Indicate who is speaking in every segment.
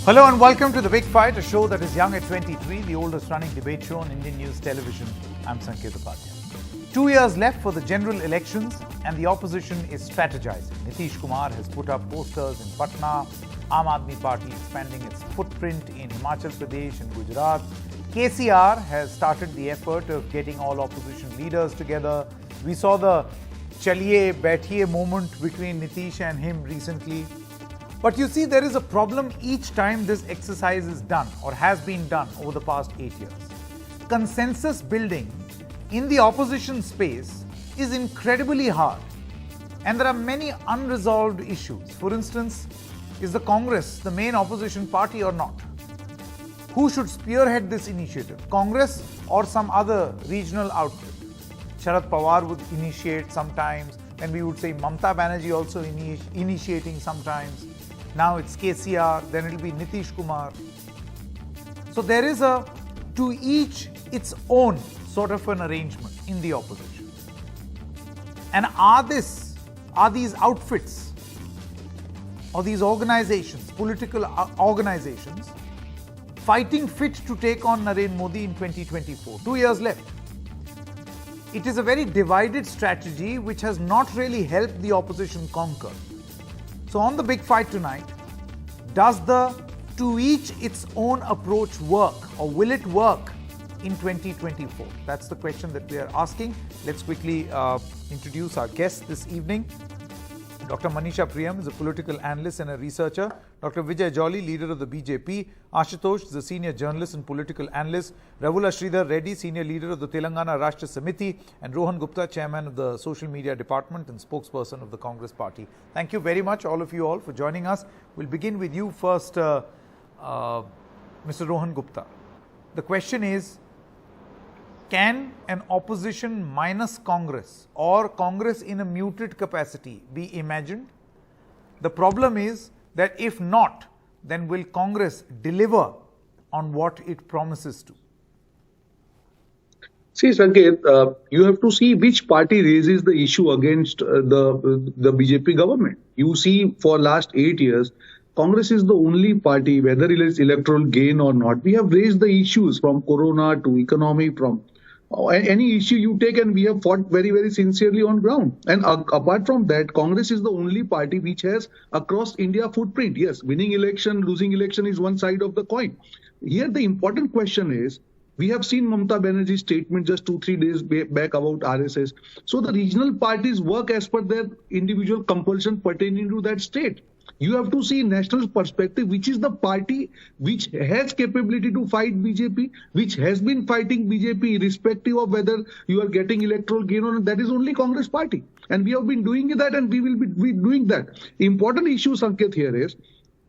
Speaker 1: Hello and welcome to The Big Fight, a show that is young at 23, the oldest running debate show on Indian news television. I'm Sanket Upadhyay. 2 years left for the general elections and the opposition is strategizing. Nitish Kumar has put up posters in Patna, Aam Aadmi Party expanding its footprint in Himachal Pradesh and Gujarat. KCR has started the effort of getting all opposition leaders together. We saw the Chaliye Baithiye moment between Nitish and him recently. But you see, there is a problem each time this exercise is done or has been done over the past 8 years. Consensus building in the opposition space is incredibly hard. And there are many unresolved issues. For instance, is the Congress the main opposition party or not? Who should spearhead this initiative? Congress or some other regional outfit? Sharad Pawar would initiate sometimes, and we would say Mamata Banerjee also initiating sometimes. Now it's KCR, then it'll be Nitish Kumar. So there is to each its own sort of an arrangement in the opposition. And are these outfits or these organizations, political organizations, fighting fit to take on Narendra Modi in 2024? 2 years left. It is a very divided strategy which has not really helped the opposition conquer. So on The Big Fight tonight, does the to each its own approach work, or will it work in 2024? That's the question that we are asking. Let's quickly introduce our guest this evening. Dr. Manisha Priyam is a political analyst and a researcher. Dr. Vijay Jolly, leader of the BJP. Ashutosh is a senior journalist and political analyst. Ravula Sridhar Reddy, senior leader of the Telangana Rashtra Samiti. And Rohan Gupta, chairman of the social media department and spokesperson of the Congress party. Thank you very much, all of you all, for joining us. We'll begin with you first, Mr. Rohan Gupta. The question is, can an opposition minus Congress or Congress in a muted capacity be imagined? The problem is that if not, then will Congress deliver on what it promises to?
Speaker 2: See, Sanket, you have to see which party raises the issue against the BJP government. You see, for last 8 years, Congress is the only party, whether it is electoral gain or not, we have raised the issues from corona to economy, from any issue you take, and we have fought very, very sincerely on ground. And apart from that, Congress is the only party which has across India footprint. Yes, winning election, losing election is one side of the coin. Here, the important question is, we have seen Mamata Banerjee's statement just 2-3 days back about RSS. So the regional parties work as per their individual compulsion pertaining to that state. You have to see national perspective, which is the party which has capability to fight BJP, which has been fighting BJP irrespective of whether you are getting electoral gain or not. That is only Congress party. And we have been doing that, and we will be doing that. Important issue, Sanket, here is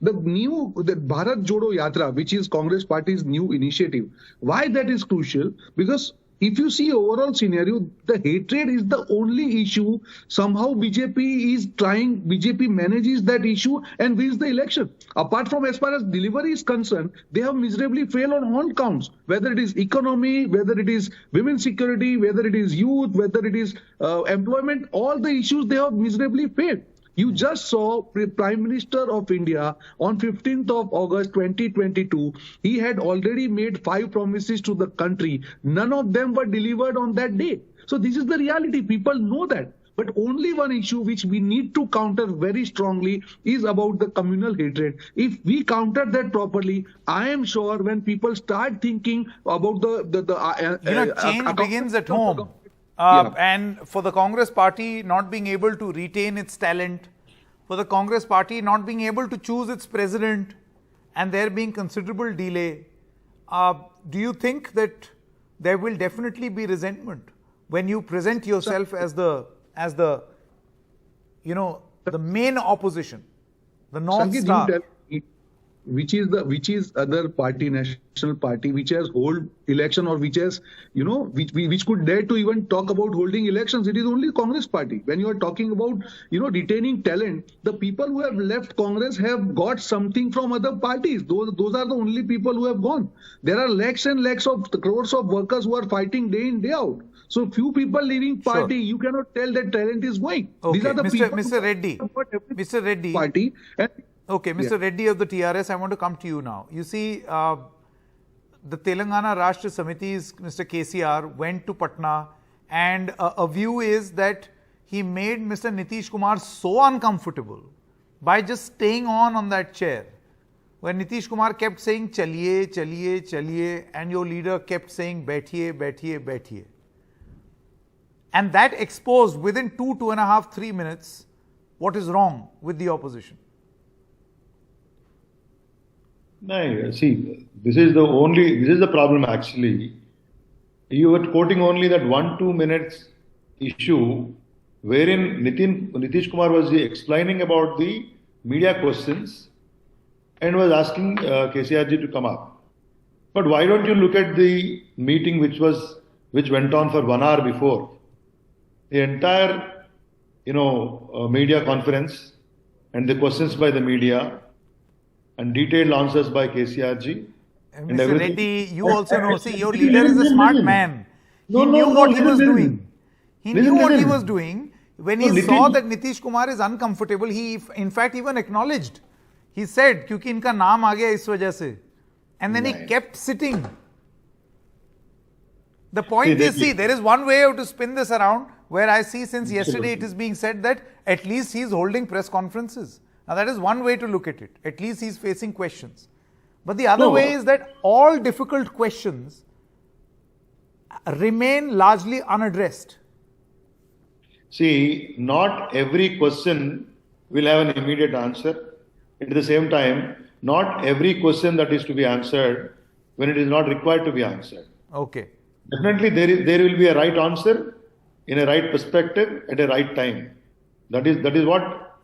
Speaker 2: the Bharat Jodo Yatra, which is Congress party's new initiative. Why that is crucial? Because if you see overall scenario, the hatred is the only issue. Somehow BJP manages that issue and wins the election. Apart from as far as delivery is concerned, they have miserably failed on all counts, whether it is economy, whether it is women's security, whether it is youth, whether it is employment, all the issues they have miserably failed. You just saw Prime Minister of India on 15th of August 2022. He had already made 5 promises to the country. None of them were delivered on that day. So this is the reality. People know that. But only one issue which we need to counter very strongly is about the communal hatred. If we counter that properly, I am sure when people start thinking about
Speaker 1: change begins at home. And for the Congress party not being able to retain its talent, for the Congress party not being able to choose its president, and there being considerable delay, do you think that there will definitely be resentment when you present yourself as the main opposition, the North Star?
Speaker 2: Which is other party, national party, which has hold election, or which has, which could dare to even talk about holding elections? It is only Congress party. When you are talking about, retaining talent, the people who have left Congress have got something from other parties. Those are the only people who have gone. There are lakhs and lakhs of crores of workers who are fighting day in, day out. So few people leaving party, sure. You cannot tell that talent is going.
Speaker 1: Okay.
Speaker 2: These are the
Speaker 1: Mr. Reddy.
Speaker 2: Party. And
Speaker 1: Okay, Mr. Reddy of the TRS, I want to come to you now. You see, the Telangana Rashtra Samiti's Mr. KCR went to Patna, and a view is that he made Mr. Nitish Kumar so uncomfortable by just staying on that chair. When Nitish Kumar kept saying, chaliye, chaliye, chaliye, and your leader kept saying, baithiye, baithiye, baithiye. And that exposed within 2.5, 3 minutes what is wrong with the opposition.
Speaker 3: No, see, this is the problem actually. You were quoting only that 1-2 minutes issue wherein Nitish Kumar was explaining about the media questions and was asking KCRG to come up. But why don't you look at the meeting which went on for 1 hour before? The entire, media conference and the questions by the media and detailed answers by KCRG.
Speaker 1: Mr. Reddy, you also know, see, your leader is a smart man. He knew what he was doing. He knew what he was doing. When he saw that Nitish Kumar is uncomfortable, he in fact even acknowledged. He said, "Kyunki inka naam aa gaya is wajah se." And then he kept sitting. The point is, see, there is one way to spin this around, where I see since yesterday it is being said that at least he is holding press conferences. Now that is one way to look at it. At least he is facing questions. But the other way is that all difficult questions remain largely unaddressed.
Speaker 3: See, not every question will have an immediate answer. At the same time, not every question that is to be answered when it is not required to be answered.
Speaker 1: Okay.
Speaker 3: Definitely there will be a right answer in a right perspective at a right time. That is what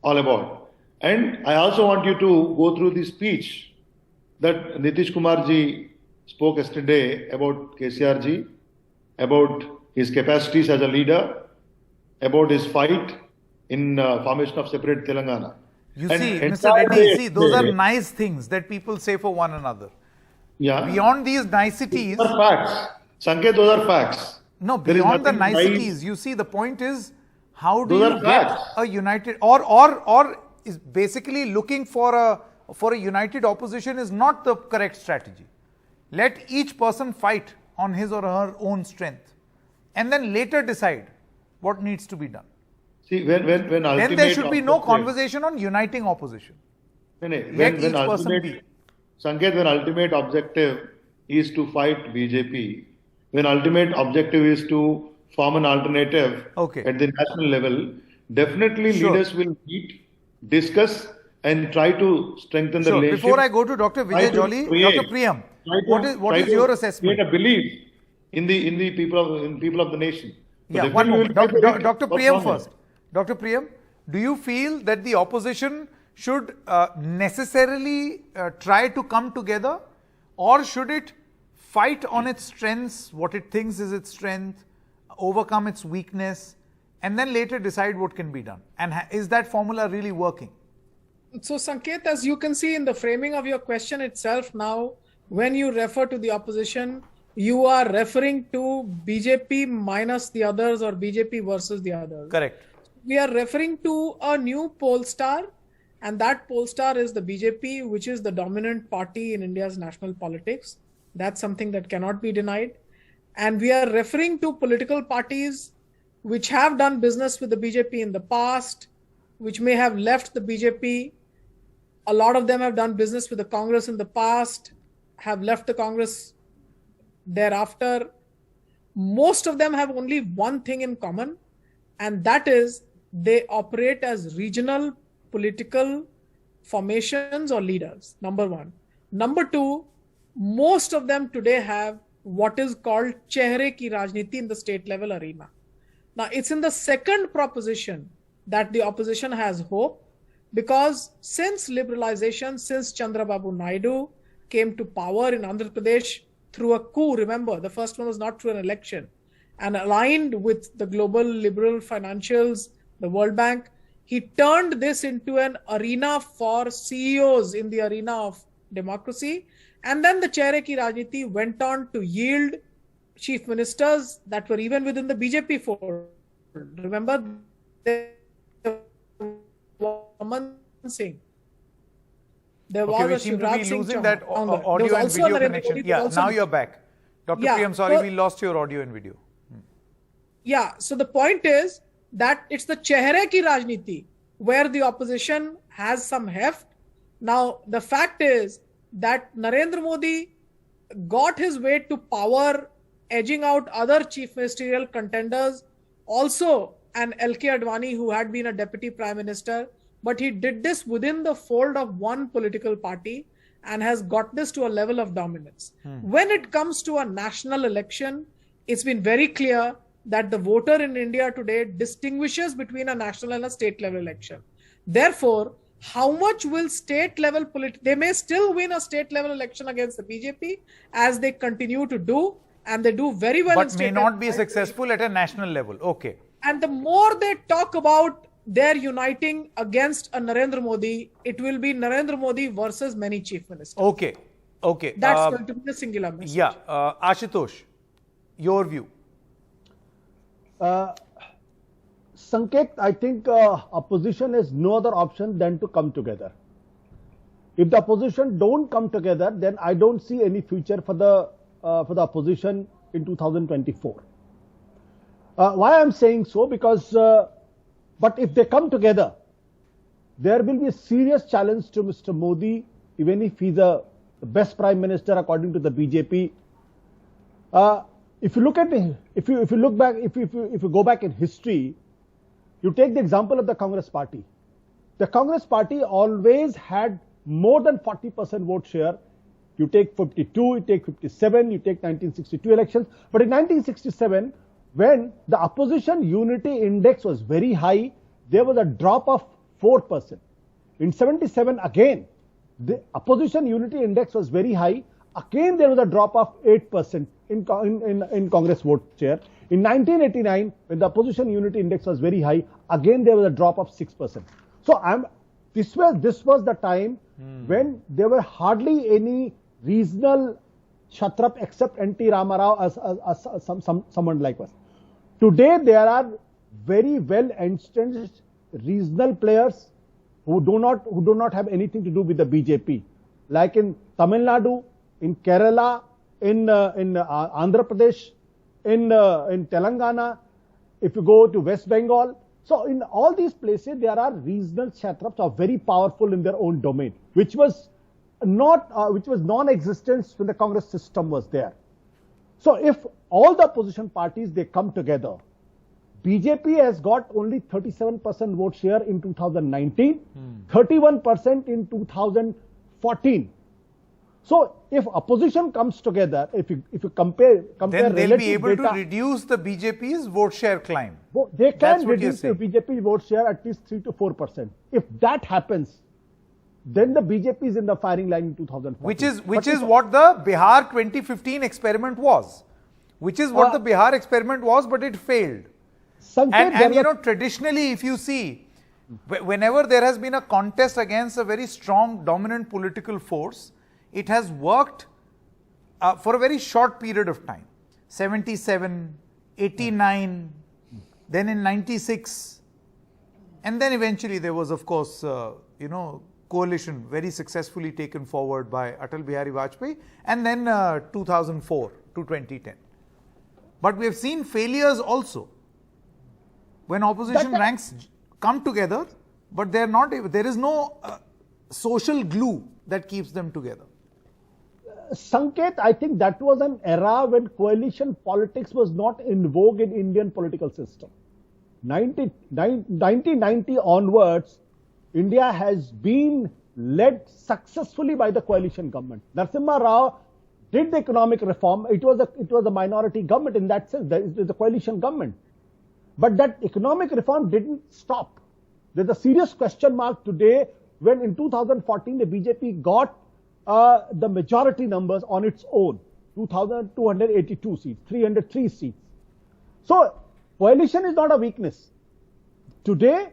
Speaker 3: all about. And I also want you to go through the speech that Nitish Kumar ji spoke yesterday about KCRG, about his capacities as a leader, about his fight in formation of separate Telangana.
Speaker 1: You see, Mr. Reddy, those are nice things that people say for one another.
Speaker 3: Yeah.
Speaker 1: Beyond these niceties...
Speaker 3: Those are facts. Sanket, those are facts.
Speaker 1: No, beyond the niceties, you see, the point is, how do you get a united... Or is basically looking for a united opposition is not the correct strategy. Let each person fight on his or her own strength and then later decide what needs to be done.
Speaker 3: See, when then
Speaker 1: there should be no conversation on uniting opposition. Let each person be.
Speaker 3: Sanket, when ultimate objective is to fight BJP, when ultimate objective is to form an alternative at the national level, definitely leaders will meet, discuss and try to strengthen the relationship.
Speaker 1: Before I go to Dr. Vijay Jolly, Dr. Priyam, what is your assessment?
Speaker 3: Create a belief in the people of the nation. So
Speaker 1: one moment. Dr. Priyam first. Dr. Priyam, do you feel that the opposition should necessarily try to come together, or should it fight on its strengths, what it thinks is its strength, overcome its weakness, and then later decide what can be done? And is that formula really working?
Speaker 4: So Sanket, as you can see in the framing of your question itself now, when you refer to the opposition, you are referring to BJP minus the others or BJP versus the others.
Speaker 1: Correct.
Speaker 4: We are referring to a new poll star, and that poll star is the BJP, which is the dominant party in India's national politics. That's something that cannot be denied. And we are referring to political parties which have done business with the BJP in the past, which may have left the BJP. A lot of them have done business with the Congress in the past, have left the Congress thereafter. Most of them have only one thing in common, and that is they operate as regional political formations or leaders, number one. Number two, most of them today have what is called chehre ki rajniti in the state level arena. Now, it's in the second proposition that the opposition has hope, because since liberalization, since Chandrababu Naidu came to power in Andhra Pradesh through a coup, remember, the first one was not through an election, and aligned with the global liberal financials, the World Bank, he turned this into an arena for CEOs in the arena of democracy. And then the Chehre ki Rajniti went on to yield chief ministers that were even within the BJP fold. Remember, Waman Singh, There
Speaker 1: Okay, we
Speaker 4: was a
Speaker 1: seem to
Speaker 4: Shivraj
Speaker 1: be
Speaker 4: Singh
Speaker 1: losing
Speaker 4: Chauhan.
Speaker 1: that
Speaker 4: There was
Speaker 1: audio and
Speaker 4: also
Speaker 1: video
Speaker 4: Narendra
Speaker 1: connection.
Speaker 4: Modi,
Speaker 1: Yeah,
Speaker 4: also-
Speaker 1: now you're back. Dr.
Speaker 4: Yeah,
Speaker 1: P, I'm sorry,
Speaker 4: so-
Speaker 1: we lost your audio and video.
Speaker 4: Yeah, so the point is that it's the chehre ki rajniti where the opposition has some heft. Now, the fact is that Narendra Modi got his way to power, edging out other chief ministerial contenders, also an LK Advani who had been a deputy prime minister, but he did this within the fold of one political party and has got this to a level of dominance. When it comes to a national election, it's been very clear that the voter in India today distinguishes between a national and a state level election. Therefore, how much will state level they may still win a state level election against the BJP as they continue to do, and they do very well.
Speaker 1: But may not be successful at a national level. Okay.
Speaker 4: And the more they talk about their uniting against a Narendra Modi, it will be Narendra Modi versus many chief ministers.
Speaker 1: Okay. Okay.
Speaker 4: That's going to be the singular message.
Speaker 1: Yeah. Ashutosh, your view.
Speaker 5: Sanket, I think opposition has no other option than to come together. If the opposition don't come together, then I don't see any future for the opposition in 2024. Why I'm saying so? Because, but if they come together, there will be a serious challenge to Mr. Modi, even if he's the best prime minister according to the BJP. If you look at if you look back, if you go back in history, you take the example of the Congress Party. The Congress Party always had more than 40% vote share. You take 52, you take 57, you take 1962 elections. But in 1967, when the opposition unity index was very high, there was a drop of 4%. In 77, again, the opposition unity index was very high. Again, there was a drop of 8% in Congress vote share. In 1989, when the opposition unity index was very high, again there was a drop of 6%. So this was the time when there were hardly any regional Kshatrap except N.T. Ramarao as someone like us. Today there are very well entrenched regional players who do not have anything to do with the BJP, like in Tamil Nadu, in Kerala, in Andhra Pradesh, in Telangana, if you go to West Bengal. So in all these places, there are regional Kshatraps are very powerful in their own domain, which was non-existent when the Congress system was there. So if all the opposition parties, they come together, BJP has got only 37% vote share in 2019, 31% in 2014. So if opposition comes together, if you compare
Speaker 1: then they'll be able
Speaker 5: data,
Speaker 1: to reduce the BJP's vote share climb.
Speaker 5: They
Speaker 1: That's
Speaker 5: can
Speaker 1: what you're
Speaker 5: reduce the
Speaker 1: saying.
Speaker 5: BJP vote share at least 3 to 4%. If that happens, then the BJP is in the firing line in 2014.
Speaker 1: Which is what the Bihar 2015 experiment was. Which is what the Bihar experiment was, but it failed.
Speaker 5: Sanket,
Speaker 1: And you know, traditionally, if you see, whenever there has been a contest against a very strong dominant political force, it has worked for a very short period of time. 77, 89, then in 96, and then eventually there was, of course, coalition very successfully taken forward by Atal Bihari Vajpayee, and then 2004 to 2010. But we have seen failures also. When opposition ranks come together, but they're not. There is no social glue that keeps them together.
Speaker 5: Sanket, I think that was an era when coalition politics was not in vogue in Indian political system. 1990 onwards, India has been led successfully by the coalition government. Narasimha Rao did the economic reform. It was a minority government in that sense. It was a coalition government. But that economic reform didn't stop. There's a serious question mark today when in 2014 the BJP got the majority numbers on its own, 2,282 seats, 303 seats. So coalition is not a weakness. Today,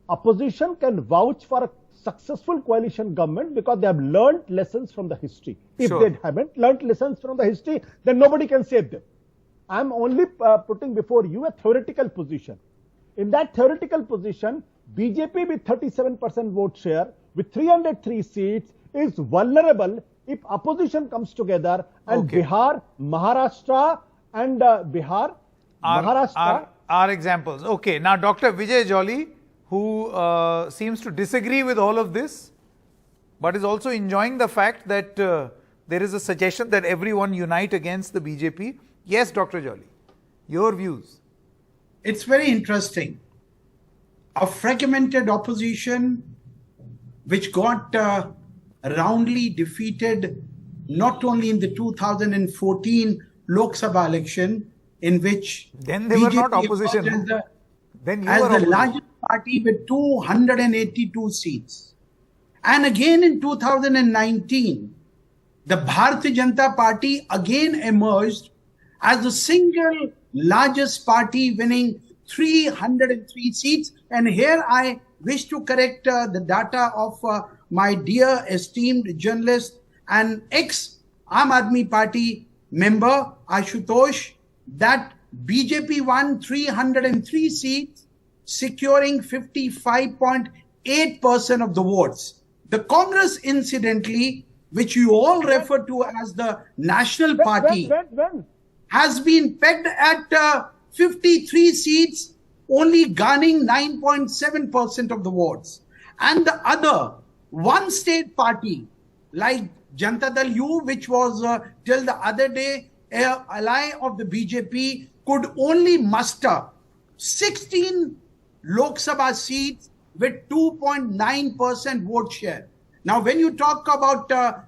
Speaker 5: opposition can vouch for a successful coalition government because they have learned lessons from the history. If they haven't learned lessons from the history, then nobody can save them. I'm only putting before you a theoretical position. In that theoretical position, BJP with 37% vote share with 303 seats is vulnerable if opposition comes together and Bihar, Maharashtra and
Speaker 1: are examples. Okay, now Dr. Vijay Jolly, who seems to disagree with all of this, but is also enjoying the fact that there is a suggestion that everyone unite against the BJP. Yes, Dr. Jolly, your views.
Speaker 6: It's very interesting. A fragmented opposition which got roundly defeated not only in the 2014 Lok Sabha election, in which
Speaker 1: then they were not opposition.
Speaker 6: As the largest party with 282 seats. And again in 2019, the Bharatiya Janata Party again emerged as the single largest party, winning 303 seats. And here I wish to correct the data of my dear esteemed journalist and ex-Aam Aadmi Party member Ashutosh, that BJP won 303 seats, securing 55.8% of the votes. The Congress, incidentally, which you all refer to as the National Party, has been pegged at 53 seats, only garnering 9.7% of the votes. And the other one state party like Janata Dal U, which was till the other day an ally of the BJP, could only muster 16 Lok Sabha seats with 2.9% vote share. Now, when you talk about the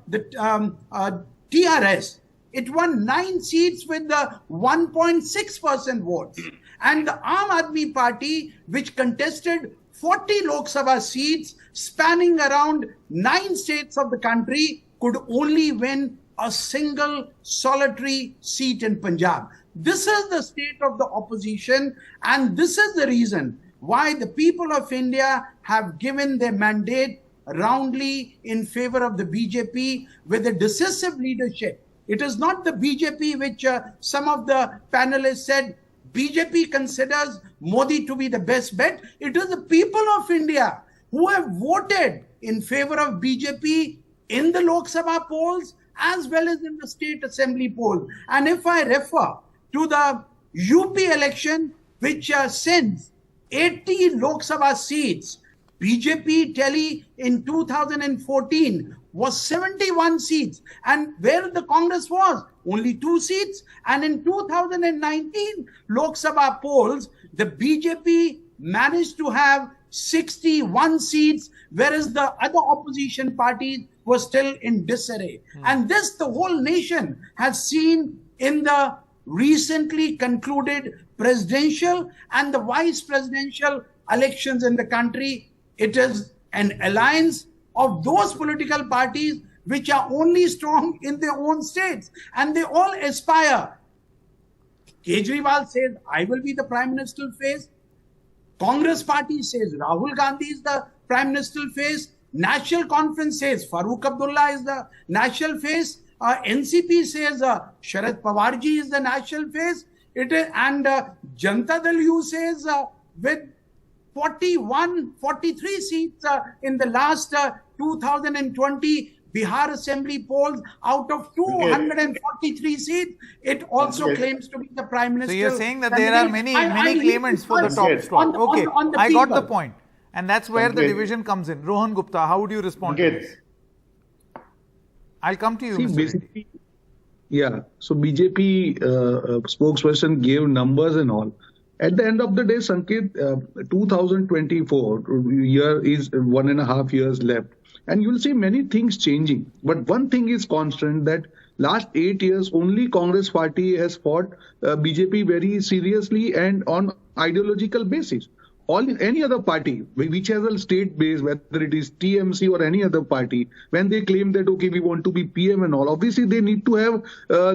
Speaker 6: TRS, it won 9 seats with the 1.6% votes. And the Aam Aadmi Party, which contested 40 Lok Sabha seats spanning around 9 states of the country, could only win a single solitary seat in Punjab. This is the state of the opposition, and this is the reason why the people of India have given their mandate roundly in favor of the BJP with a decisive leadership. It is not the BJP which some of the panelists said BJP considers Modi to be the best bet. It is the people of India who have voted in favor of BJP in the Lok Sabha polls as well as in the state assembly poll. And if I refer to the UP election, which sends 80 Lok Sabha seats, BJP Delhi in 2014 was 71 seats, and where the Congress was only 2 seats. And in 2019 Lok Sabha polls, the BJP managed to have 61 seats, whereas the other opposition parties were still in disarray. And this the whole nation has seen in the recently concluded presidential and the vice presidential elections in the country. It is an alliance of those political parties which are only strong in their own states, and they all aspire. Kejriwal says, I will be the prime minister face. Congress party says Rahul Gandhi is the prime minister face. National Conference says Farooq Abdullah is the national face. NCP says Sharad Pawarji is the national face. It is, and Janata Dal U says with 43 seats in the last 2020 Bihar Assembly polls, out of 243 seats, it also claims to be the prime minister.
Speaker 1: So you're saying that there are many claimants for the top slot. Okay, I got the point. And that's where the division comes in. Rohan Gupta, how would you respond to this? I'll come to you, Mr.
Speaker 2: Basically, yeah. So BJP spokesperson gave numbers and all. At the end of the day, Sanket, 2024 year is 1.5 years left. And you'll see many things changing. But one thing is constant, that last 8 years, only Congress party has fought BJP very seriously and on ideological basis. Any other party, which has a state base, whether it is TMC or any other party, when they claim that, okay, we want to be PM and all, obviously they need to have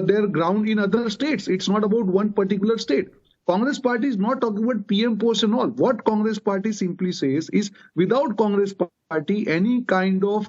Speaker 2: their ground in other states. It's not about one particular state. Congress party is not talking about PM posts and all. What Congress party simply says is, without Congress party, any kind of,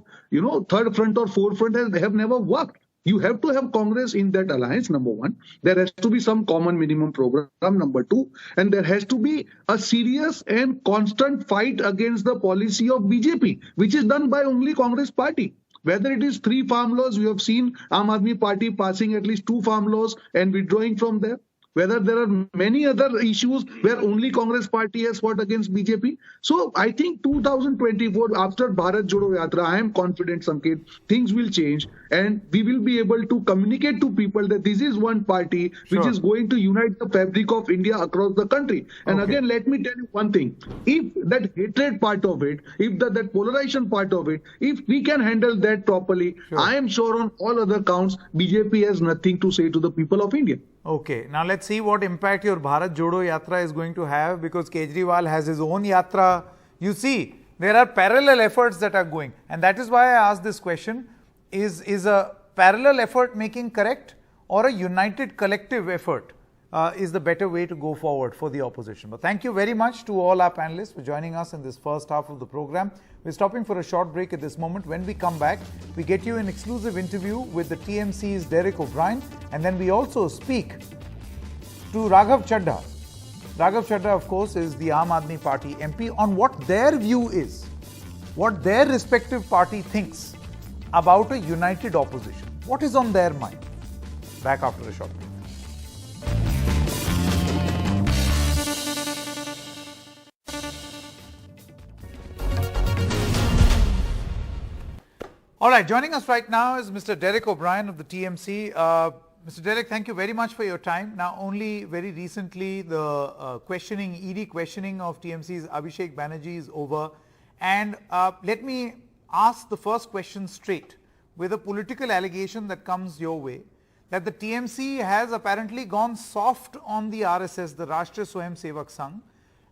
Speaker 2: third front or fourth front have never worked. You have to have Congress in that alliance, number one. There has to be some common minimum program, number two. And there has to be a serious and constant fight against the policy of BJP, which is done by only Congress party. Whether it is 3 farm laws, you have seen Aam Aadmi Party passing at least 2 farm laws and withdrawing from there. Whether there are many other issues where only Congress party has fought against BJP. So I think 2024, after Bharat Jodo Yatra, I am confident, Sanket, things will change and we will be able to communicate to people that this is one party which is going to unite the fabric of India across the country. And again, let me tell you one thing. If that hatred part of it, if that polarization part of it, if we can handle that properly, I am sure on all other counts, BJP has nothing to say to the people of India.
Speaker 1: Okay, now let's see what impact your Bharat Jodo Yatra is going to have, because Kejriwal has his own Yatra. You see, there are parallel efforts that are going, and that is why I asked this question. Is a parallel effort making correct, or a united collective effort is the better way to go forward for the opposition? But thank you very much to all our panelists for joining us in this first half of the program. We're stopping for a short break at this moment. When we come back, we get you an exclusive interview with the TMC's Derek O'Brien, and then we also speak to Raghav Chadha. Raghav Chadha, of course, is the Aam Aadmi Party MP, on what their view is, what their respective party thinks about a united opposition. What is on their mind? Back after a short break. All right, joining us right now is Mr. Derek O'Brien of the TMC. Mr. Derek, thank you very much for your time. Now, only very recently, the ED questioning of TMC's Abhishek Banerjee is over. And let me ask the first question straight, with a political allegation that comes your way, that the TMC has apparently gone soft on the RSS, the Rashtriya Swayam Sevak Sangh,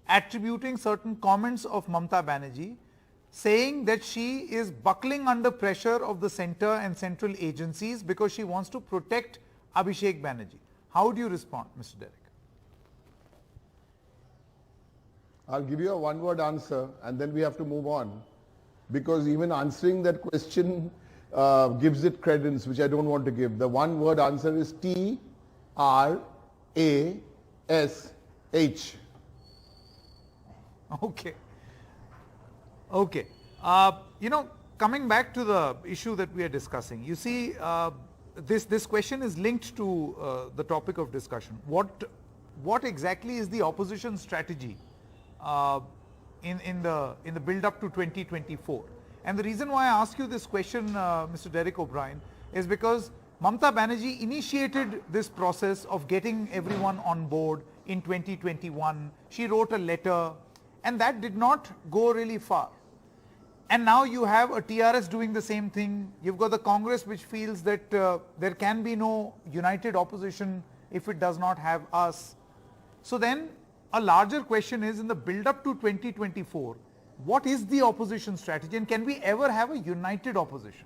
Speaker 1: attributing certain comments of Mamata Banerjee, saying that she is buckling under pressure of the centre and central agencies because she wants to protect Abhishek Banerjee. How do you respond, Mr. Derek?
Speaker 7: I'll give you a one-word answer and then we have to move on, because even answering that question gives it credence, which I don't want to give. The one-word answer is TRASH.
Speaker 1: Okay. Okay. Coming back to the issue that we are discussing, you see, this question is linked to the topic of discussion. What exactly is the opposition strategy in the build-up to 2024? And the reason why I ask you this question, Mr. Derek O'Brien, is because Mamata Banerjee initiated this process of getting everyone on board in 2021. She wrote a letter, and that did not go really far. And now you have a TRS doing the same thing. You've got the Congress, which feels that there can be no united opposition if it does not have us. So then a larger question is, in the build-up to 2024, what is the opposition strategy, and can we ever have a united opposition?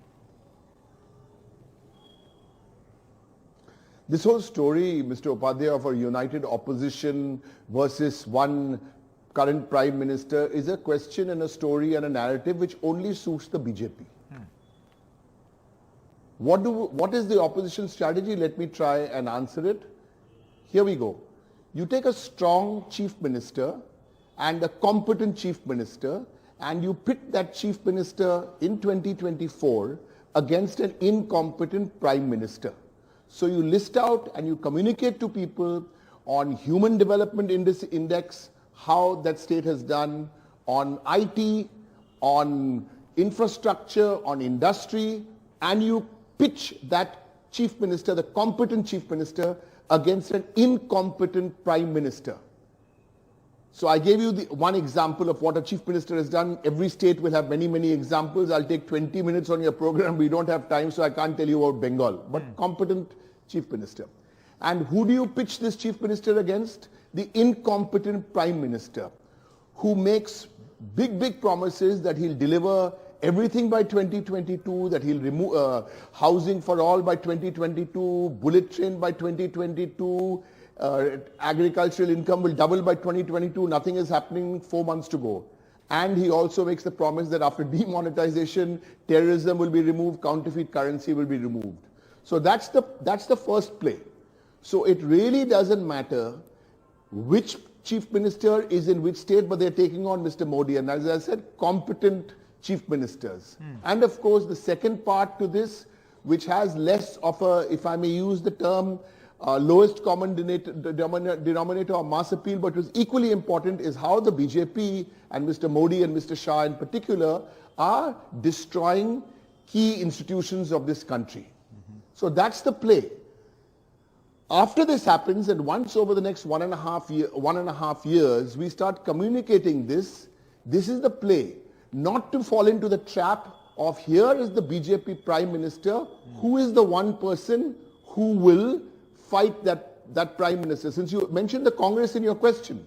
Speaker 7: This whole story, Mr. Upadhyay, of a united opposition versus one current Prime Minister is a question and a story and a narrative which only suits the BJP. What is the opposition strategy? Let me try and answer it. Here we go. You take a strong Chief Minister and a competent Chief Minister, and you pit that Chief Minister in 2024 against an incompetent Prime Minister. So you list out and you communicate to people on Human Development Index, how that state has done, on IT, on infrastructure, on industry, and you pitch that Chief Minister, the competent Chief Minister, against an incompetent Prime Minister. So I gave you one example of what a Chief Minister has done. Every state will have many, many examples. I'll take 20 minutes on your program. We don't have time, so I can't tell you about Bengal. But competent Chief Minister. And who do you pitch this Chief Minister against? The incompetent Prime Minister, who makes big, big promises that he'll deliver everything by 2022, that he'll remove housing for all by 2022, bullet train by 2022, agricultural income will double by 2022. Nothing is happening, 4 months to go. And he also makes the promise that after demonetization, terrorism will be removed, counterfeit currency will be removed. So that's the first play. So it really doesn't matter which chief minister is in which state, but they're taking on Mr. Modi. And as I said, competent chief ministers. And of course, the second part to this, which has less of a, if I may use the term, lowest common denominator or mass appeal, but was equally important, is how the BJP and Mr. Modi and Mr. Shah in particular are destroying key institutions of this country. So that's the play. After this happens, and once over the next 1.5 years, we start communicating this is the play. Not to fall into the trap of here is the BJP Prime Minister, who is the one person who will fight that Prime Minister. Since you mentioned the Congress in your question,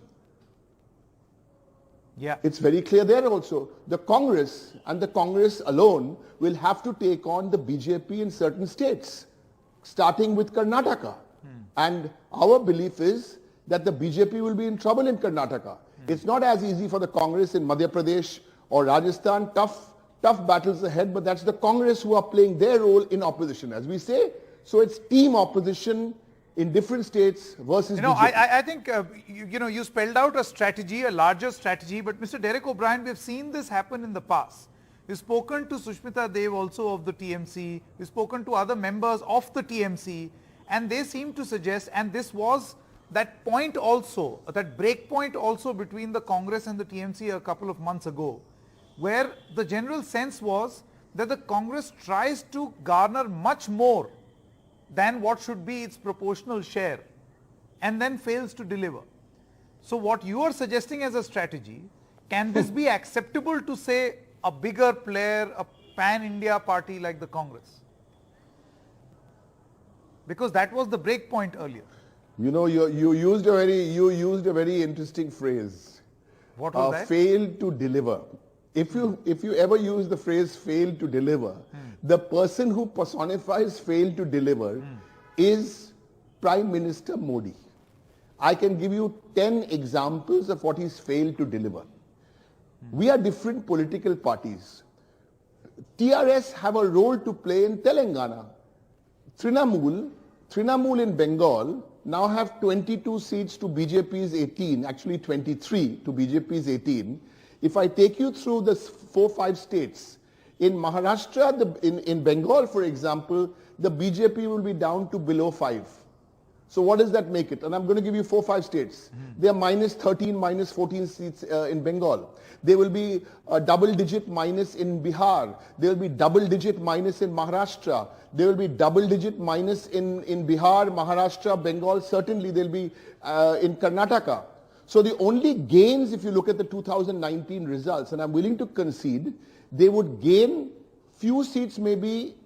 Speaker 1: yeah,
Speaker 7: it's very clear there also. The Congress and the Congress alone will have to take on the BJP in certain states, starting with Karnataka. And our belief is that the BJP will be in trouble in Karnataka. It's not as easy for the Congress in Madhya Pradesh or Rajasthan. Tough battles ahead, but that's the Congress who are playing their role in opposition, as we say. So it's team opposition in different states versus BJP.
Speaker 1: I think, you spelled out a strategy, a larger strategy, but Mr. Derek O'Brien, we've seen this happen in the past. We've spoken to Sushmita Dev also of the TMC. We've spoken to other members of the TMC, and they seem to suggest, and this was that point also, that break point also between the Congress and the TMC a couple of months ago, where the general sense was that the Congress tries to garner much more than what should be its proportional share and then fails to deliver. So what you are suggesting as a strategy, can this be acceptable to, say, a bigger player, a pan-India party like the Congress? Because that was the break point earlier.
Speaker 7: You used a very interesting phrase.
Speaker 1: What was that?
Speaker 7: Failed to deliver. If you ever use the phrase failed to deliver, the person who personifies failed to deliver is Prime Minister Modi. I can give you 10 examples of what he's failed to deliver. We are different political parties. TRS have a role to play in Telangana. Trinamool in Bengal now have 22 seats to BJP's 18, actually 23 to BJP's 18. If I take you through the 4-5 states, in Maharashtra, in Bengal, for example, the BJP will be down to below 5. So what does that make it? And I'm going to give you 4-5 states. They are minus 13, minus 14 seats in Bengal. There will be a double-digit minus in Bihar. There will be double-digit minus in Maharashtra. There will be double-digit minus in Bihar, Maharashtra, Bengal. Certainly there will be in Karnataka. So the only gains, if you look at the 2019 results, and I'm willing to concede, they would gain few seats, maybe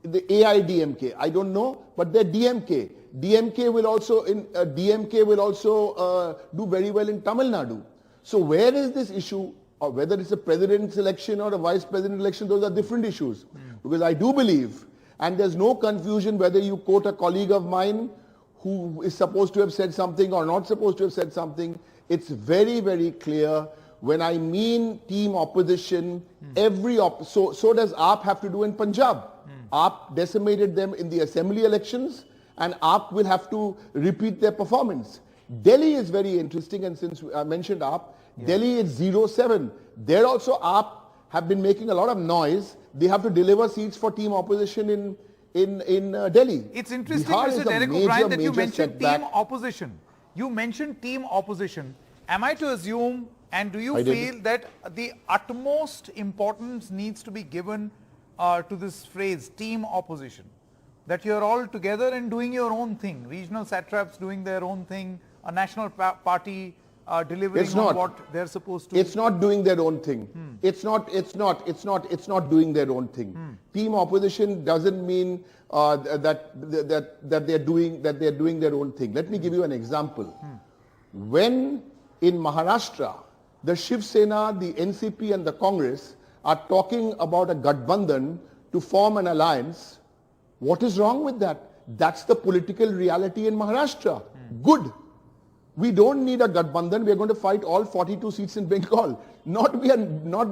Speaker 7: the AIDMK. I don't know, but they're DMK. DMK will also do very well in Tamil Nadu. So where is this issue, or whether it's a president's election or a vice president election, those are different issues. Because I do believe, and there's no confusion whether you quote a colleague of mine who is supposed to have said something or not supposed to have said something. It's very, very clear. When I mean team opposition, so does AAP have to do in Punjab. AAP decimated them in the assembly elections, and AAP will have to repeat their performance. Delhi is very interesting, and since I mentioned AAP, Delhi is 0-7. There also AAP have been making a lot of noise. They have to deliver seats for team opposition in Delhi.
Speaker 1: It's interesting,
Speaker 7: Bihar
Speaker 1: Mr.
Speaker 7: is a
Speaker 1: Derek
Speaker 7: major,
Speaker 1: O'Brien, that you
Speaker 7: major
Speaker 1: mentioned
Speaker 7: setback.
Speaker 1: team opposition. You mentioned team opposition. Am I to assume, and do you feel that the utmost importance needs to be given to this phrase, team opposition? That you're all together and doing your own thing, regional satraps doing their own thing, a national party delivering on what they're supposed to.
Speaker 7: It's not doing their own thing. It's not doing their own thing. Team opposition doesn't mean that they're doing their own thing. Let me give you an example. When in Maharashtra, the Shiv Sena, the NCP and the Congress are talking about a Gathbandhan to form an alliance, what is wrong with that? That's the political reality in Maharashtra. Good. We don't need a Gathbandhan. We are going to fight all 42 seats in Bengal. Not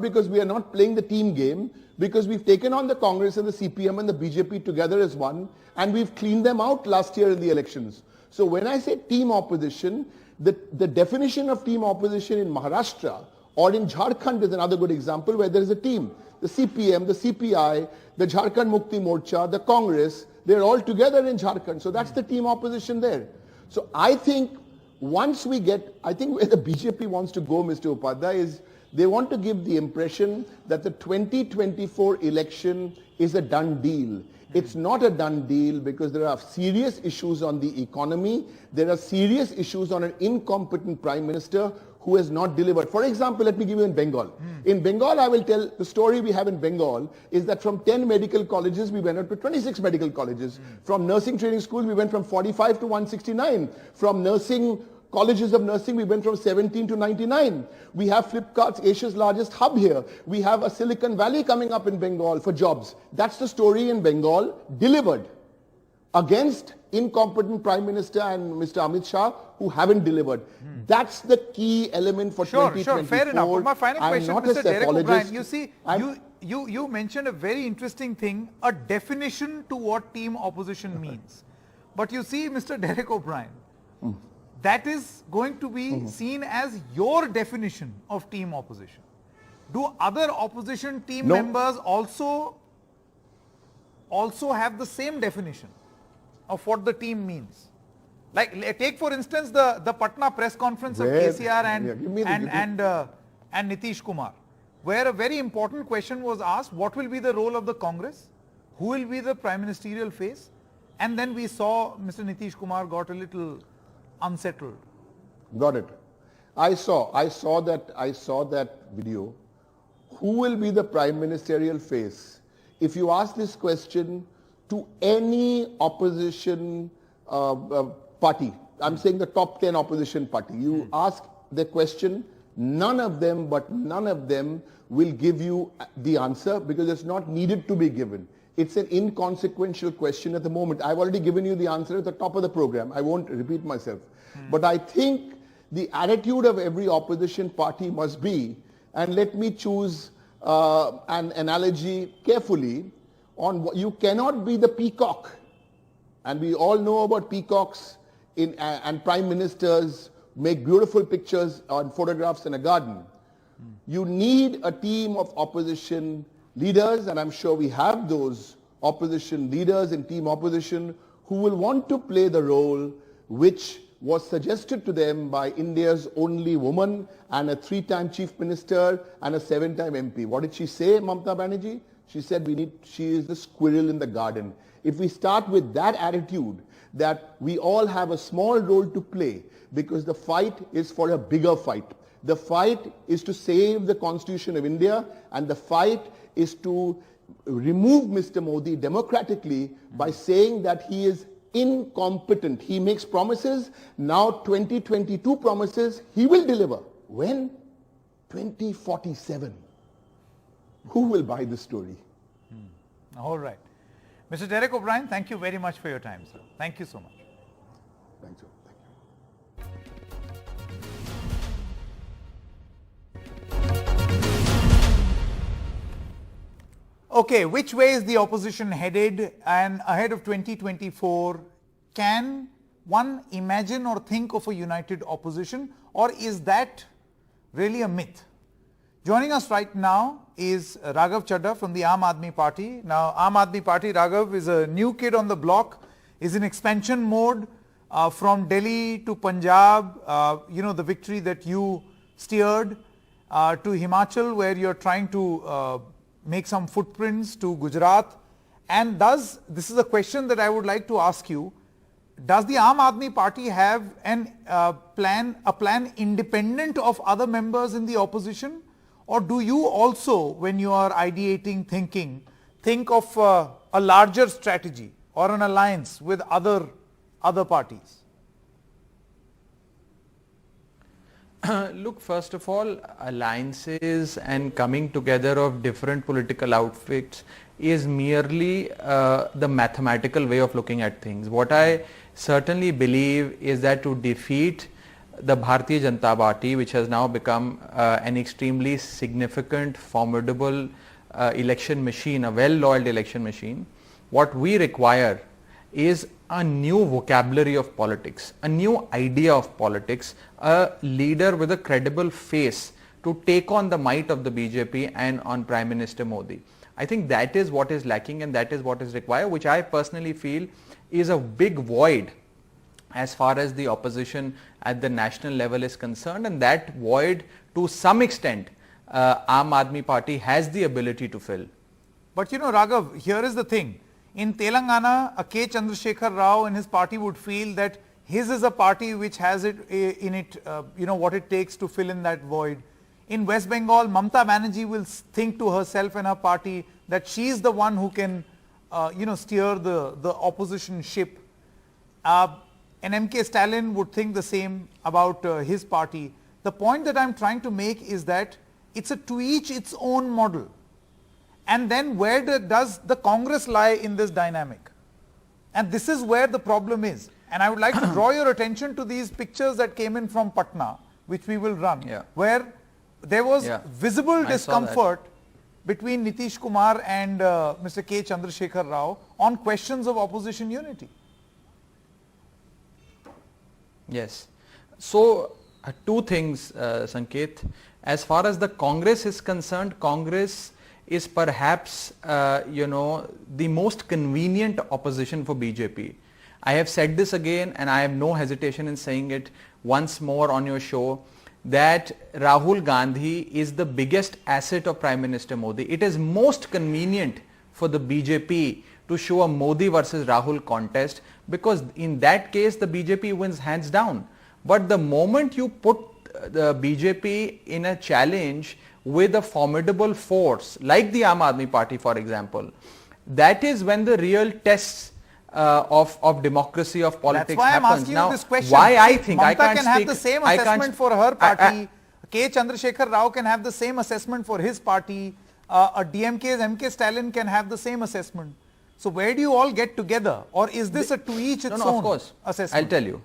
Speaker 7: because we are not playing the team game, because we've taken on the Congress and the CPM and the BJP together as one, and we've cleaned them out last year in the elections. So when I say team opposition, the definition of team opposition in Maharashtra or in Jharkhand is another good example where there is a team. The CPM, the CPI, the Jharkhand Mukti Morcha, the Congress, they're all together in Jharkhand. So that's the team opposition there. So I think once we get, I think where the BJP wants to go, Mr. Upadhyay, is they want to give the impression that the 2024 election is a done deal. It's not a done deal because there are serious issues on the economy. There are serious issues on an incompetent prime minister who has not delivered. For example, let me give you in Bengal. In Bengal, I will tell the story we have in Bengal is that from 10 medical colleges, we went up to 26 medical colleges. From nursing training schools, we went from 45 to 169. From nursing colleges of nursing, we went from 17 to 99. We have Flipkart's Asia's largest hub here. We have a Silicon Valley coming up in Bengal for jobs. That's the story in Bengal, delivered against incompetent Prime Minister and Mr. Amit Shah, who haven't delivered. That's the key element for 2024.
Speaker 1: Sure, fair enough. But my final question, Mr. Derek O'Brien, you see, you mentioned a very interesting thing, a definition to what team opposition means. But you see, Mr. Derek O'Brien, that is going to be seen as your definition of team opposition. Do other opposition team members also have the same definition of what the team means? Like, take for instance the Patna press conference of KCR and Nitish Kumar, where a very important question was asked: what will be the role of the Congress? Who will be the prime ministerial face? And then we saw Mr. Nitish Kumar got a little unsettled.
Speaker 7: Got it. I saw that video. Who will be the prime ministerial face? If you ask this question to any opposition party, I'm saying the top 10 opposition party, you ask the question, none of them will give you the answer because it's not needed to be given. It's an inconsequential question at the moment. I've already given you the answer at the top of the program. I won't repeat myself. But I think the attitude of every opposition party must be, and let me choose an analogy carefully, on what you cannot be the peacock. And we all know about peacocks and prime ministers make beautiful pictures on photographs in a garden. You need a team of opposition leaders, and I'm sure we have those opposition leaders in team opposition who will want to play the role which was suggested to them by India's only woman and a 3-time chief minister and a 7-time MP. What did she say, Mamata Banerjee? She said she is the squirrel in the garden. If we start with that attitude, that we all have a small role to play because the fight is for a bigger fight. The fight is to save the Constitution of India, and the fight is to remove Mr. Modi democratically by saying that he is incompetent. He makes promises, now 2022 promises, he will deliver. When? 2047. Who will buy the story?
Speaker 1: All right. Mr. Derek O'Brien, thank you very much for your time, sir. Thank you so much.
Speaker 7: Thank you.
Speaker 1: Okay, which way is the opposition headed? And ahead of 2024, can one imagine or think of a united opposition, or is that really a myth? Joining us right now is Raghav Chadha from the Aam Aadmi Party. Now, Aam Aadmi Party, Raghav, is a new kid on the block, is in expansion mode from Delhi to Punjab, the victory that you steered, to Himachal, where you're trying to make some footprints, to Gujarat. And this is a question that I would like to ask you, does the Aam Aadmi Party have a plan independent of other members in the opposition? Or do you also, when you are ideating, think of a larger strategy or an alliance with other parties?
Speaker 8: Look, first of all, alliances and coming together of different political outfits is merely the mathematical way of looking at things. What I certainly believe is that to defeat the Bharatiya Janata Party, which has now become an extremely significant, formidable election machine, a well-oiled election machine, what we require is a new vocabulary of politics, a new idea of politics, a leader with a credible face to take on the might of the BJP and on Prime Minister Modi. I think that is what is lacking and that is what is required, which I personally feel is a big void as far as the opposition at the national level is concerned, and that void to some extent Aam Aadmi Party has the ability to fill.
Speaker 1: But you know, Raghav, here is the thing. In Telangana, a K. Chandrasekhar Rao and his party would feel that his is a party which has it in it, what it takes to fill in that void. In West Bengal, Mamata Banerjee will think to herself and her party that she is the one who can, steer the opposition ship. And M.K. Stalin would think the same about his party. The point that I'm trying to make is that it's a to each its own model. And then where does the Congress lie in this dynamic? And this is where the problem is. And I would like to draw your attention to these pictures that came in from Patna, which we will run, where there was visible discomfort between Nitish Kumar and Mr. K. Chandrasekhar Rao on questions of opposition unity.
Speaker 8: Yes. So, two things, Sanket. As far as the Congress is concerned, Congress is perhaps, the most convenient opposition for BJP. I have said this again and I have no hesitation in saying it once more on your show, that Rahul Gandhi is the biggest asset of Prime Minister Modi. It is most convenient for the BJP to show a Modi versus Rahul contest, because in that case the BJP wins hands down. But the moment you put the BJP in a challenge with a formidable force like the Aam Aadmi Party, for example, that is when the real tests of democracy, of politics
Speaker 1: happens. That's why I'm asking you this question. Why I think Mamata can have the same assessment for her party, K. Chandrasekhar Rao can have the same assessment for his party, a DMK's M.K. Stalin can have the same assessment. So where do you all get together, or is this a to each its own
Speaker 8: of course.
Speaker 1: assessment?
Speaker 8: I'll tell you.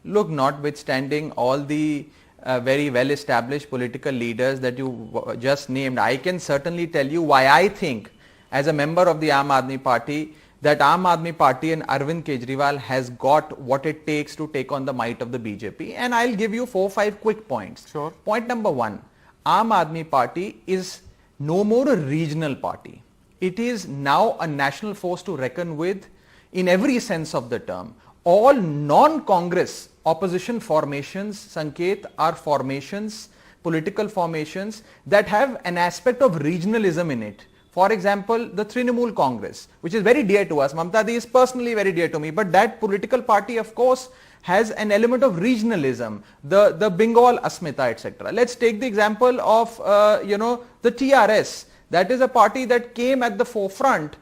Speaker 8: Look, notwithstanding all the very well established political leaders that you just named, I can certainly tell you why I think, as a member of the Aam Aadmi Party, that Aam Aadmi Party and Arvind Kejriwal has got what it takes to take on the might of the BJP, and I'll give you 4 or 5 quick points.
Speaker 1: Sure.
Speaker 8: Point number 1, Aam Aadmi Party is no more a regional party. It is now a national force to reckon with in every sense of the term. All non-Congress opposition formations, Sanket, are formations, political formations that have an aspect of regionalism in it. For example, the Trinamool Congress, which is very dear to us. Mamata is personally very dear to me, but that political party, of course, has an element of regionalism, the Bengal Asmita, etc. Let's take the example of, the TRS. That is a party that came at the forefront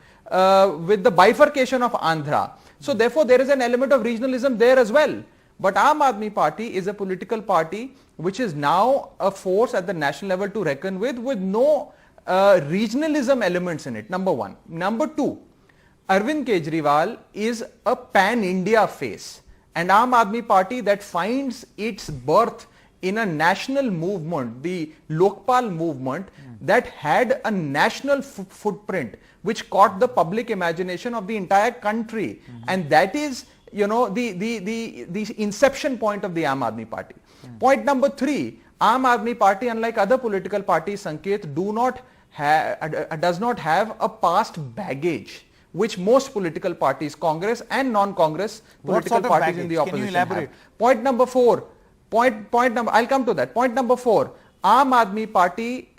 Speaker 8: with the bifurcation of Andhra. So therefore, there is an element of regionalism there as well. But Aam Aadmi Party is a political party which is now a force at the national level to reckon with no regionalism elements in it, number 1. Number 2, Arvind Kejriwal is a pan-India face, and Aam Aadmi Party that finds its birth in a national movement, the Lokpal movement, that had a national footprint which caught the public imagination of the entire country, and that is the inception point of the Aam Aadmi Party. Point number 3, Aam Aadmi Party, unlike other political parties, Sanket, does not have a past baggage which most political parties, Congress and non-Congress political parties in the opposition have. Point number 4, I'll come to that. Point number 4, Aam Aadmi Party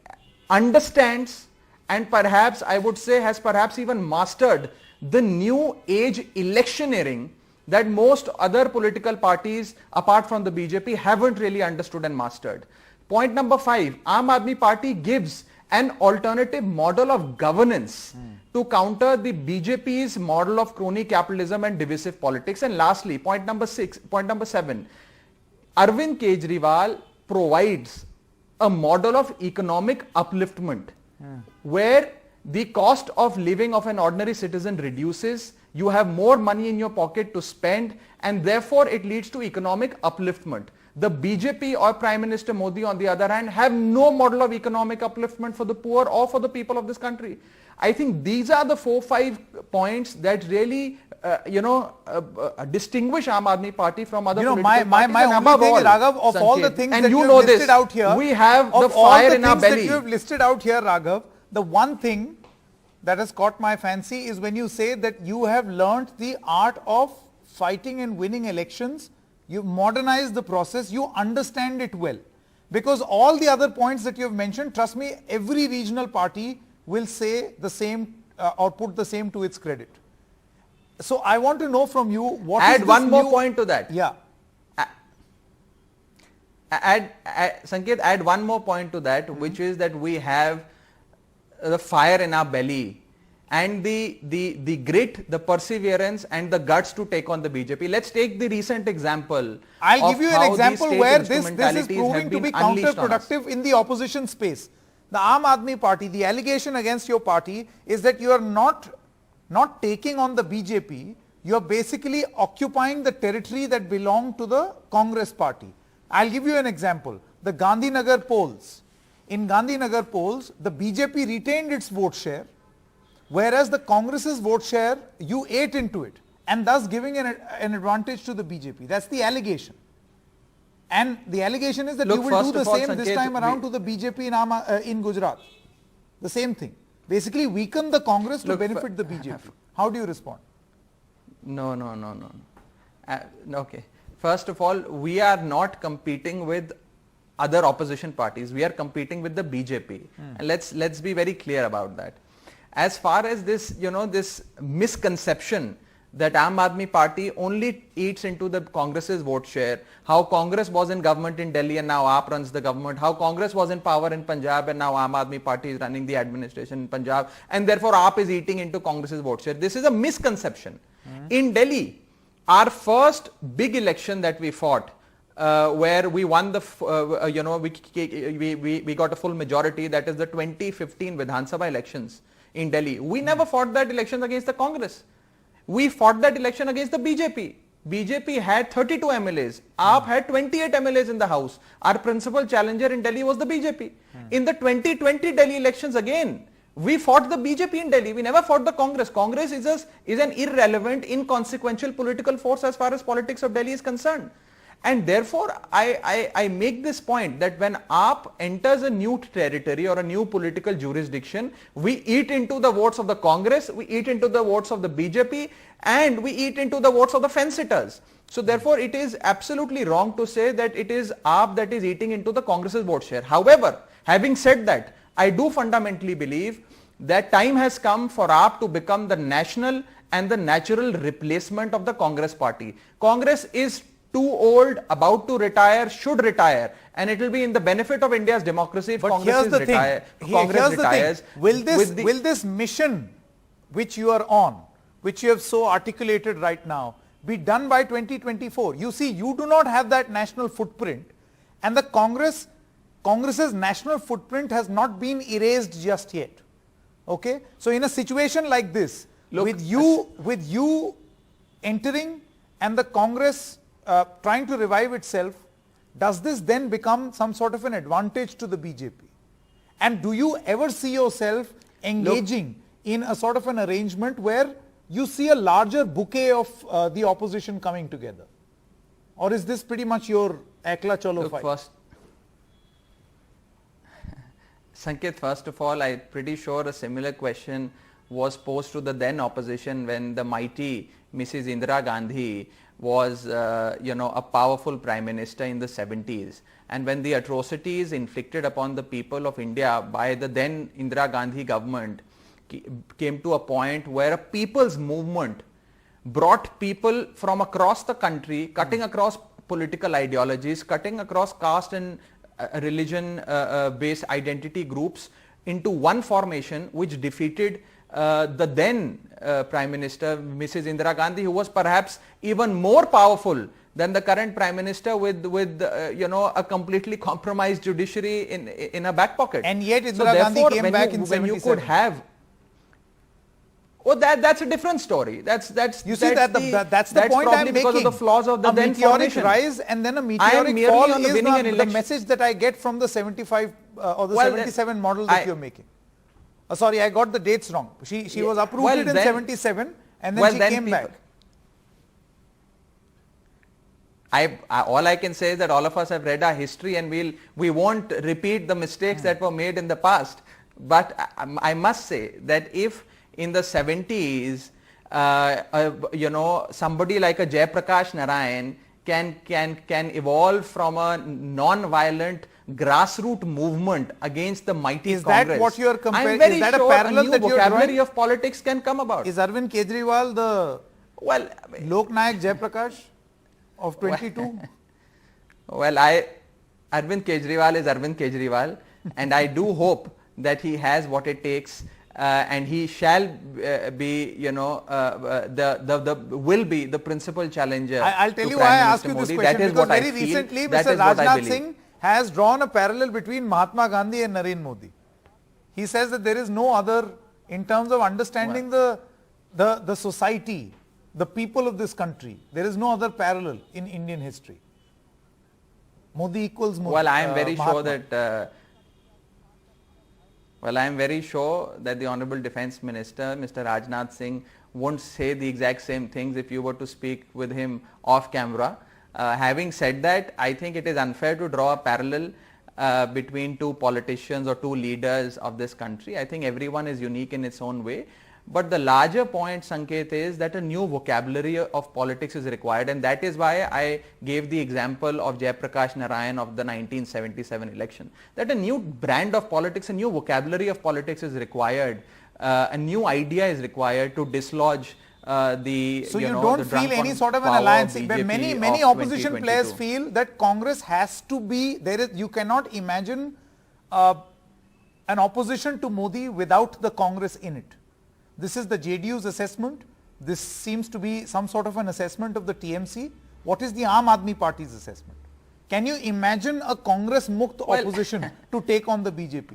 Speaker 8: understands and perhaps, I would say, has perhaps even mastered the new age electioneering that most other political parties apart from the BJP haven't really understood and mastered. Point number 5, Aam Aadmi Party gives an alternative model of governance to counter the BJP's model of crony capitalism and divisive politics. And lastly, point number 7, Arvind Kejriwal provides a model of economic upliftment where the cost of living of an ordinary citizen reduces, you have more money in your pocket to spend, and therefore it leads to economic upliftment. The BJP or Prime Minister Modi, on the other hand, have no model of economic upliftment for the poor or for the people of this country. I think these are the 4-5 points that really, distinguish Aam Aadmi Party from other political parties.
Speaker 1: My only thing, Raghav, of all the things that you have listed out here,
Speaker 8: we have the fire in our belly.
Speaker 1: That you have listed out here, Raghav, the one thing that has caught my fancy is when you say that you have learnt the art of fighting and winning elections. You modernize the process, you understand it well. Because all the other points that you have mentioned, trust me, every regional party will say the same or put the same to its credit. So I want to know from you what is
Speaker 8: add one more point to that.
Speaker 1: Yeah.
Speaker 8: Sanket, add one more point to that, which is that we have the fire in our belly and the grit, the perseverance and the guts to take on the BJP. Let's take the recent example.
Speaker 1: I'll give you an example where this is proving to be counterproductive in the opposition space. The Aam Aadmi Party, the allegation against your party is that you are not taking on the BJP, you are basically occupying the territory that belonged to the Congress party. I'll give you an example. The Gandhinagar polls. In Gandhinagar polls, the BJP retained its vote share, whereas the Congress's vote share, you ate into it, and thus giving an advantage to the BJP. That's the allegation. And the allegation is that you will do the same this time around to the BJP in Gujarat. The same thing. Basically weaken the Congress to benefit the BJP. How do you respond?
Speaker 8: No. Okay. First of all, we are not competing with other opposition parties. We are competing with the BJP. And let's be very clear about that. As far as this, this misconception that Aam Aadmi Party only eats into the Congress's vote share, how Congress was in government in Delhi and now AAP runs the government, how Congress was in power in Punjab and now Aam Aadmi Party is running the administration in Punjab, and therefore AAP is eating into Congress's vote share. This is a misconception. In Delhi, our first big election that we fought, where we won the, we got a full majority, that is the 2015 Vidhan Sabha elections in Delhi. We never fought that election against the Congress. We fought that election against the BJP. BJP had 32 MLAs. AAP had 28 MLAs in the House. Our principal challenger in Delhi was the BJP. In the 2020 Delhi elections again, we fought the BJP in Delhi. We never fought the Congress. Congress is an irrelevant, inconsequential political force as far as politics of Delhi is concerned. And therefore, I make this point that when AAP enters a new territory or a new political jurisdiction, we eat into the votes of the Congress, we eat into the votes of the BJP, and we eat into the votes of the fence-sitters. So therefore, it is absolutely wrong to say that it is AAP that is eating into the Congress's vote share. However, having said that, I do fundamentally believe that time has come for AAP to become the national and the natural replacement of the Congress party. Congress is too old, about to retire, should retire, and it will be in the benefit of India's democracy if Congress retires.
Speaker 1: Will this mission which you are on, which you have so articulated right now, be done by 2024? You see, you do not have that national footprint, and the Congress's national footprint has not been erased just yet. Okay, so in a situation like this, with you entering and the Congress trying to revive itself, does this then become some sort of an advantage to the BJP? And do you ever see yourself engaging in a sort of an arrangement where you see a larger bouquet of the opposition coming together? Or is this pretty much your ekla cholo fight?
Speaker 8: Sanket, first of all, I'm pretty sure a similar question was posed to the then opposition when the mighty Mrs. Indira Gandhi was, a powerful prime minister in the 70s. And when the atrocities inflicted upon the people of India by the then Indira Gandhi government came to a point where a people's movement brought people from across the country, cutting across political ideologies, cutting across caste and religion-based identity groups into one formation which defeated the then Prime Minister, Mrs. Indira Gandhi, who was perhaps even more powerful than the current Prime Minister with a completely compromised judiciary in a back pocket.
Speaker 1: And yet Indira Gandhi came back in 77.
Speaker 8: Oh, that's a different story. That's
Speaker 1: that's the point
Speaker 8: probably
Speaker 1: I'm making.
Speaker 8: Because of the flaws of the then
Speaker 1: meteoric
Speaker 8: formation.
Speaker 1: rise and then a meteoric fall is the message that I get from the 75 or the 77 model that you're making. Sorry, I got the dates wrong. She was uprooted in 77 and then she came back.
Speaker 8: All I can say is that all of us have read our history and we won't repeat the mistakes that were made in the past. But I must say that if in the 70s, somebody like a Jayaprakash Narayan can evolve from a non-violent grassroots movement against the mighty Congress.
Speaker 1: Is that what you are comparing?
Speaker 8: Is that sure a parallel that vocabulary of politics can come about?
Speaker 1: Is Arvind Kejriwal the Lok Nayak Jayaprakash of 22?
Speaker 8: Arvind Kejriwal is Arvind Kejriwal and I do hope that he has what it takes and he shall be, will be the principal challenger.
Speaker 1: I'll tell you why I ask you this question, because very recently Mr. Rajnath Singh has drawn a parallel between Mahatma Gandhi and Narendra Modi. He says that there is no other, in terms of understanding the society, the people of this country, there is no other parallel in Indian history. Modi equals Modi.
Speaker 8: Well, I am very sure that I am very sure that the Honorable Defence Minister, Mr. Rajnath Singh, won't say the exact same things if you were to speak with him off camera. Having said that, I think it is unfair to draw a parallel between two politicians or two leaders of this country. I think everyone is unique in its own way. But the larger point, Sanket, is that a new vocabulary of politics is required, and that is why I gave the example of Jayaprakash Narayan of the 1977 election. That a new brand of politics, a new vocabulary of politics is required, a new idea is required to dislodge the
Speaker 1: So you don't feel any sort of an alliance. Many opposition players feel that Congress has to be, you cannot imagine an opposition to Modi without the Congress in it. This is the JDU's assessment. This seems to be some sort of an assessment of the TMC. What is the Aam Aadmi Party's assessment? Can you imagine a Congress Mukt opposition to take on the BJP?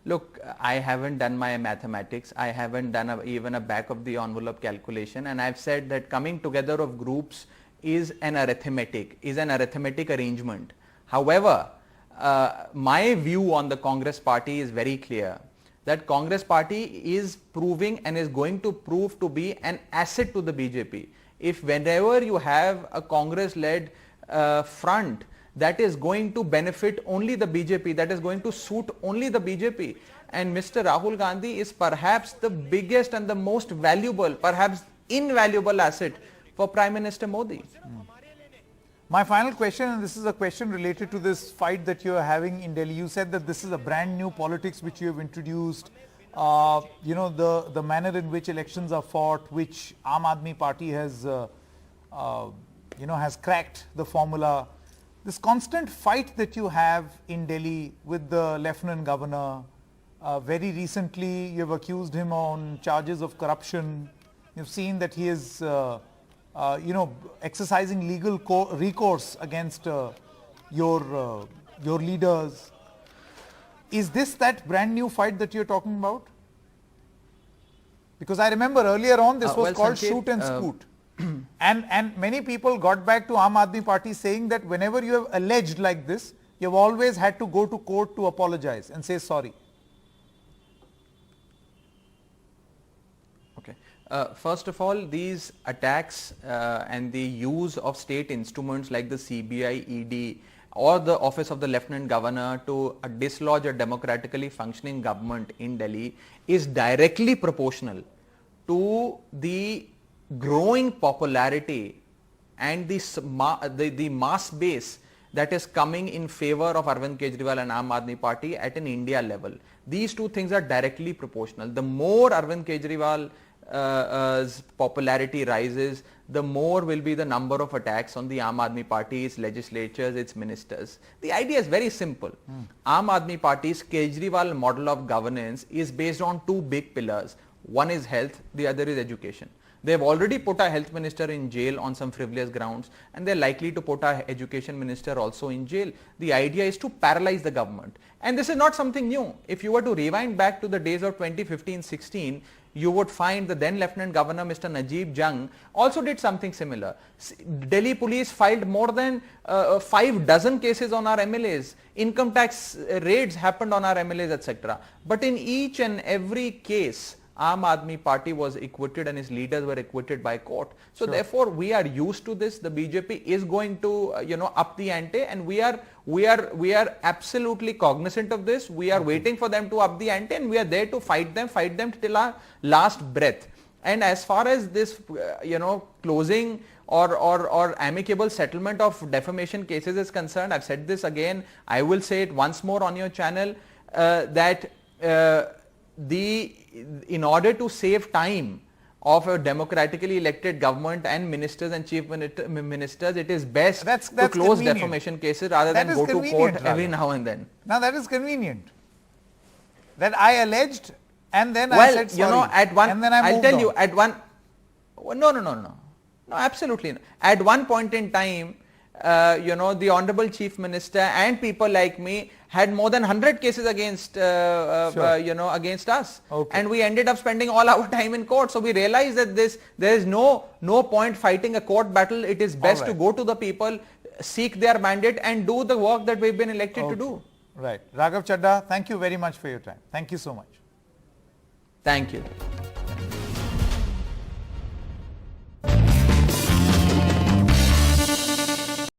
Speaker 8: Look, I haven't done my mathematics. I haven't done even a back of the envelope calculation, and I've said that coming together of groups is an arithmetic arrangement. However, my view on the Congress party is very clear, that Congress party is proving and is going to prove to be an asset to the BJP. If whenever you have a Congress-led front that is going to benefit only the BJP, that is going to suit only the BJP, and Mr. Rahul Gandhi is perhaps the biggest and the most valuable, perhaps invaluable asset for Prime Minister Modi.
Speaker 1: My final question, and this is a question related to this fight that you are having in Delhi. You said that this is a brand new politics which you have introduced. The manner in which elections are fought, which Aam Aadmi Party has, has cracked the formula. This constant fight that you have in Delhi with the Lieutenant Governor. Very recently, you have accused him on charges of corruption. You've seen that he is exercising legal recourse against your leaders. Is this that brand new fight that you're talking about? Because I remember earlier on this was called
Speaker 8: Sanket,
Speaker 1: shoot and scoot. And many people got back to Aam Aadmi Party saying that whenever you have alleged like this, you have always had to go to court to apologize and say sorry.
Speaker 8: First of all, these attacks and the use of state instruments like the CBI, ED or the office of the Lieutenant Governor to dislodge a democratically functioning government in Delhi is directly proportional to the growing popularity and the mass base that is coming in favor of Arvind Kejriwal and Aam Aadmi Party at an India level. These two things are directly proportional. The more Arvind Kejriwal popularity rises, the more will be the number of attacks on the Aam Aadmi Party, its legislatures, its ministers. The idea is very simple. Aam Aadmi Party's Kejriwal model of governance is based on two big pillars. One is health, the other is education. They've already put our health minister in jail on some frivolous grounds, and they're likely to put our education minister also in jail. The idea is to paralyze the government. And this is not something new. If you were to rewind back to the days of 2015-16, you would find the then Lieutenant Governor Mr. Najib Jung also did something similar. Delhi police filed more than 5 dozen cases on our MLAs. Income tax raids happened on our MLAs, etc. But in each and every case, Aam Aadmi Party was acquitted and his leaders were acquitted by court. So therefore, we are used to this. The BJP is going to, up the ante, and we are absolutely cognizant of this. We are waiting for them to up the ante, and we are there to fight them till our last breath. And as far as this, closing or amicable settlement of defamation cases is concerned, I've said this again, I will say it once more on your channel, that in order to save time of a democratically elected government and ministers and chief ministers, it is best
Speaker 1: that's
Speaker 8: to close
Speaker 1: convenient.
Speaker 8: defamation cases rather than go to court every now and then.
Speaker 1: Now that is convenient. That I alleged and then I said sorry. And then
Speaker 8: I'll tell you, at one, no, absolutely not. At one point in time, the Honorable Chief Minister and people like me had more than 100 cases against, against us.
Speaker 1: Okay.
Speaker 8: And we ended up spending all our time in court. So we realized that there is no point fighting a court battle. It is best to go to the people, seek their mandate and do the work that we've been elected to do.
Speaker 1: Right. Raghav Chadha, thank you very much for your time. Thank you so much.
Speaker 8: Thank you.